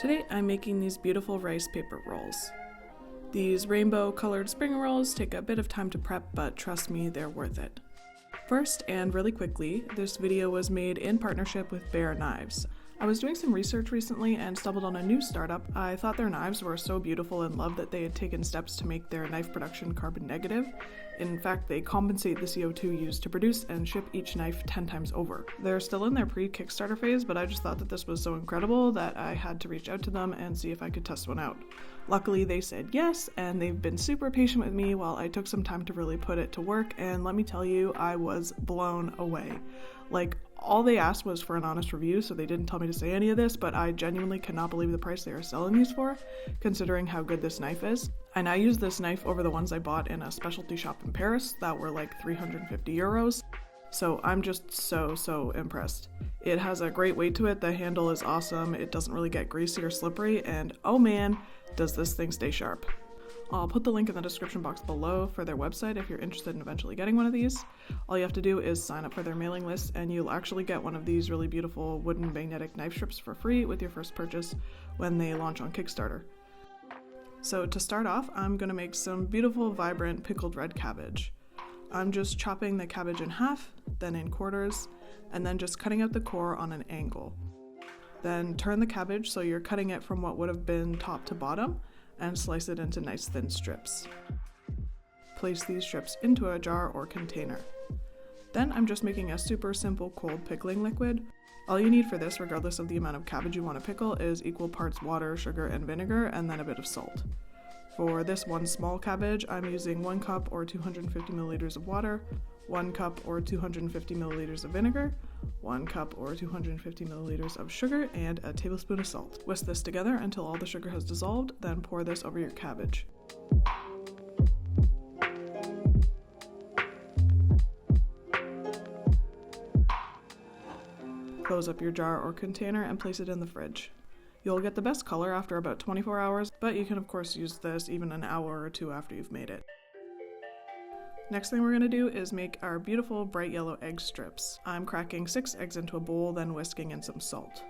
Today I'm making these beautiful rice paper rolls. These rainbow colored spring rolls take a bit of time to prep, but trust me, they're worth it. First, and really quickly, this video was made in partnership with Bear Knives. I was doing some research recently and stumbled on a new startup. I thought their knives were so beautiful and loved that they had taken steps to make their knife production carbon negative. In fact, they compensate the CO2 used to produce and ship each knife 10 times over. They're still in their pre-Kickstarter phase, but I just thought that this was so incredible that I had to reach out to them and see if I could test one out. Luckily, they said yes, and they've been super patient with me while I took some time to really put it to work, and let me tell you, I was blown away. All they asked was for an honest review, so they didn't tell me to say any of this, but I genuinely cannot believe the price they are selling these for, considering how good this knife is. I now use this knife over the ones I bought in a specialty shop in Paris that were like 350 euros. So I'm just so impressed. It has a great weight to it, the handle is awesome, it doesn't really get greasy or slippery, and oh man, does this thing stay sharp. I'll put the link in the description box below for their website if you're interested in eventually getting one of these. All you have to do is sign up for their mailing list and you'll actually get one of these really beautiful wooden magnetic knife strips for free with your first purchase when they launch on Kickstarter. So to start off, I'm going to make some beautiful vibrant pickled red cabbage. I'm just chopping the cabbage in half, then in quarters, and then just cutting out the core on an angle. Then turn the cabbage so you're cutting it from what would have been top to bottom, and slice it into nice thin strips. Place these strips into a jar or container. Then I'm just making a super simple cold pickling liquid. All you need for this, regardless of the amount of cabbage you want to pickle, is equal parts water, sugar, and vinegar, and then a bit of salt. For this one small cabbage, I'm using 1 cup or 250 milliliters of water, 1 cup or 250 milliliters of vinegar, 1 cup or 250 milliliters of sugar, and a tablespoon of salt. Whisk this together until all the sugar has dissolved, then pour this over your cabbage. Close up your jar or container and place it in the fridge. You'll get the best color after about 24 hours, but you can of course use this even an hour or two after you've made it. Next thing we're going to do is make our beautiful bright yellow egg strips. I'm cracking 6 eggs into a bowl, then whisking in some salt.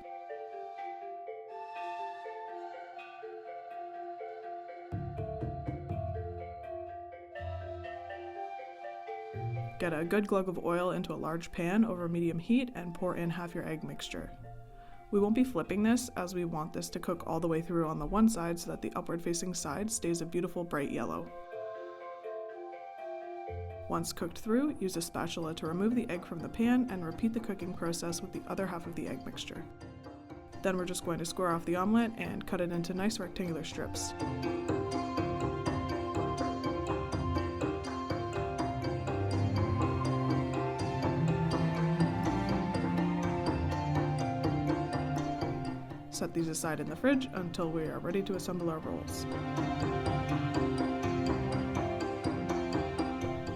Get a good glug of oil into a large pan over medium heat and pour in half your egg mixture. We won't be flipping this as we want this to cook all the way through on the one side so that the upward facing side stays a beautiful bright yellow. Once cooked through, use a spatula to remove the egg from the pan and repeat the cooking process with the other half of the egg mixture. Then we're just going to square off the omelette and cut it into nice rectangular strips. Set these aside in the fridge until we are ready to assemble our rolls.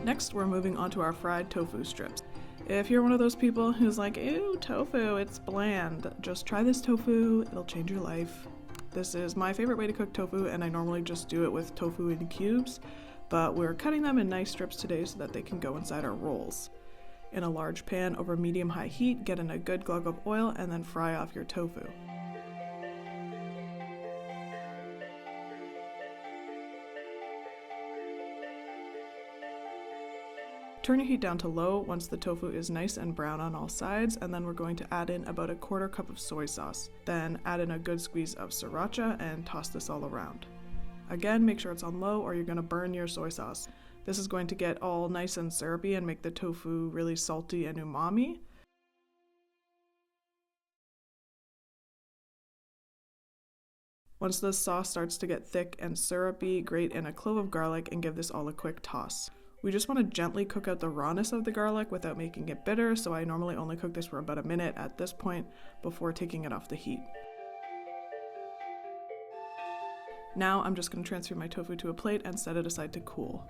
Next, we're moving on to our fried tofu strips. If you're one of those people who's like, ew, tofu, it's bland, just try this tofu, it'll change your life. This is my favorite way to cook tofu, and I normally just do it with tofu in cubes, but we're cutting them in nice strips today so that they can go inside our rolls. In a large pan over medium-high heat, get in a good glug of oil and then fry off your tofu. Turn your heat down to low once the tofu is nice and brown on all sides, and then we're going to add in about 1/4 cup of soy sauce. Then add in a good squeeze of sriracha and toss this all around. Again, make sure it's on low or you're going to burn your soy sauce. This is going to get all nice and syrupy and make the tofu really salty and umami. Once the sauce starts to get thick and syrupy, grate in a clove of garlic and give this all a quick toss. We just want to gently cook out the rawness of the garlic without making it bitter, so I normally only cook this for about a minute at this point before taking it off the heat. Now I'm just going to transfer my tofu to a plate and set it aside to cool.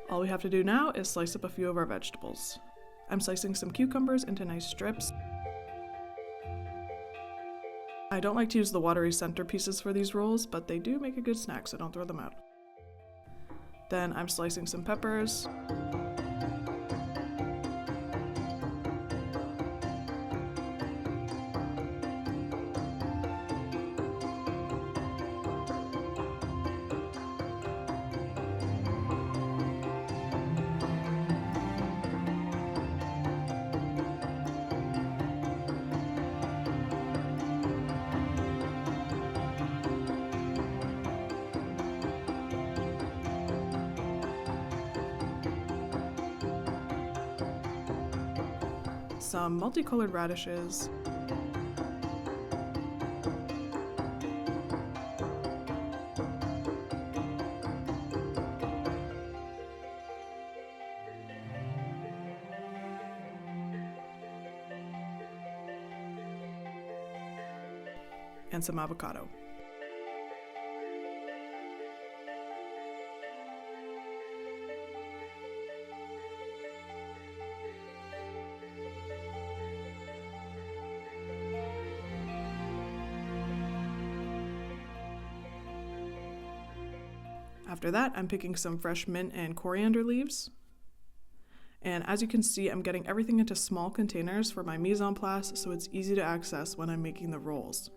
All we have to do now is slice up a few of our vegetables. I'm slicing some cucumbers into nice strips. I don't like to use the watery center pieces for these rolls, but they do make a good snack, so don't throw them out. Then I'm slicing some peppers. some multicolored radishes, and some avocado. After that, I'm picking some fresh mint and coriander leaves. And as you can see, I'm getting everything into small containers for my mise en place so it's easy to access when I'm making the rolls.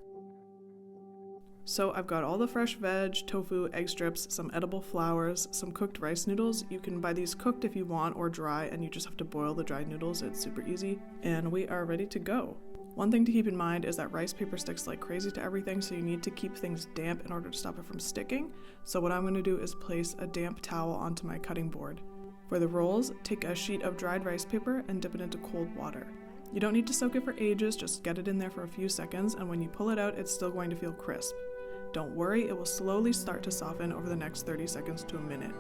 So I've got all the fresh veg, tofu, egg strips, some edible flowers, some cooked rice noodles. You can buy these cooked if you want or dry, and you just have to boil the dry noodles. It's super easy. And we are ready to go. One thing to keep in mind is that rice paper sticks like crazy to everything, so you need to keep things damp in order to stop it from sticking. So what I'm going to do is place a damp towel onto my cutting board. For the rolls, take a sheet of dried rice paper and dip it into cold water. You don't need to soak it for ages, just get it in there for a few seconds, and when you pull it out, it's still going to feel crisp. Don't worry, it will slowly start to soften over the next 30 seconds to a minute.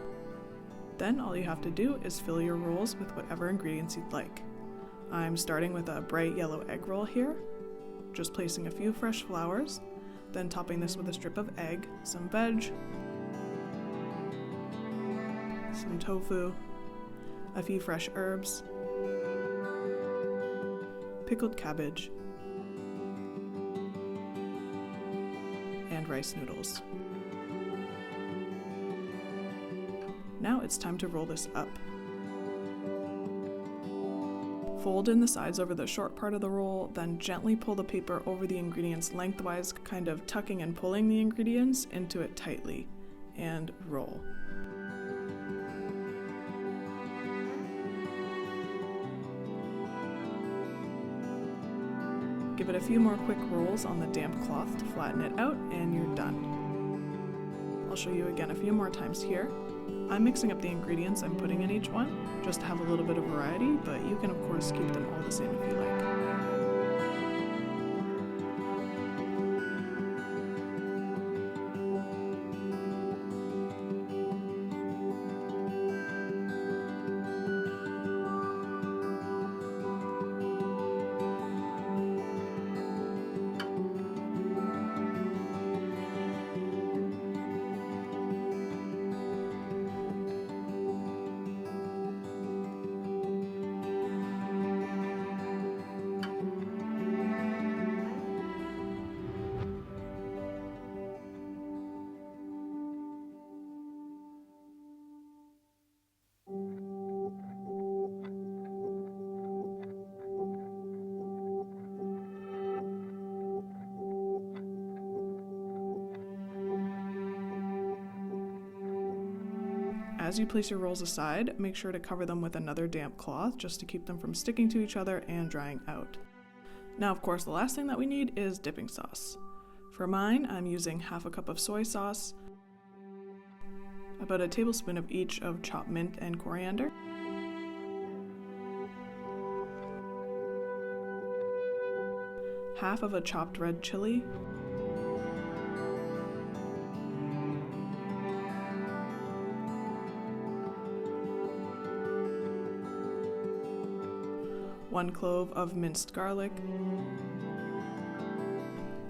Then all you have to do is fill your rolls with whatever ingredients you'd like. I'm starting with a bright yellow egg roll here, just placing a few fresh flowers, then topping this with a strip of egg, some veg, some tofu, a few fresh herbs, pickled cabbage, and rice noodles. Now it's time to roll this up. Fold in the sides over the short part of the roll, then gently pull the paper over the ingredients lengthwise, kind of tucking and pulling the ingredients into it tightly, and roll. Give it a few more quick rolls on the damp cloth to flatten it out, and you're done. I'll show you again a few more times here. I'm mixing up the ingredients I'm putting in each one, just to have a little bit of variety, but you can of course keep them all the same if you like. As you place your rolls aside, make sure to cover them with another damp cloth just to keep them from sticking to each other and drying out. Now, of course, the last thing that we need is dipping sauce. For mine, I'm using half a cup of soy sauce, about a tablespoon of each of chopped mint and coriander, half of a chopped red chili, one clove of minced garlic,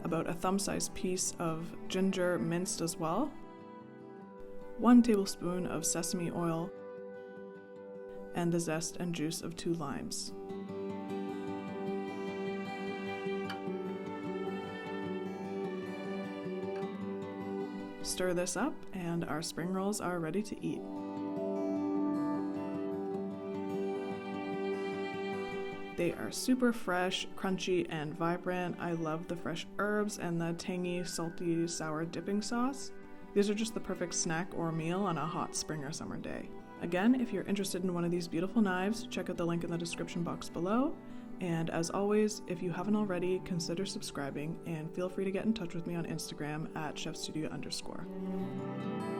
about a thumb-sized piece of ginger minced as well, 1 tablespoon of sesame oil, and the zest and juice of 2 limes. Stir this up, and our spring rolls are ready to eat. They are super fresh, crunchy, and vibrant. I love the fresh herbs and the tangy, salty, sour dipping sauce. These are just the perfect snack or meal on a hot spring or summer day. Again, if you're interested in one of these beautiful knives, check out the link in the description box below. And as always, if you haven't already, consider subscribing and feel free to get in touch with me on Instagram at chef.studio_.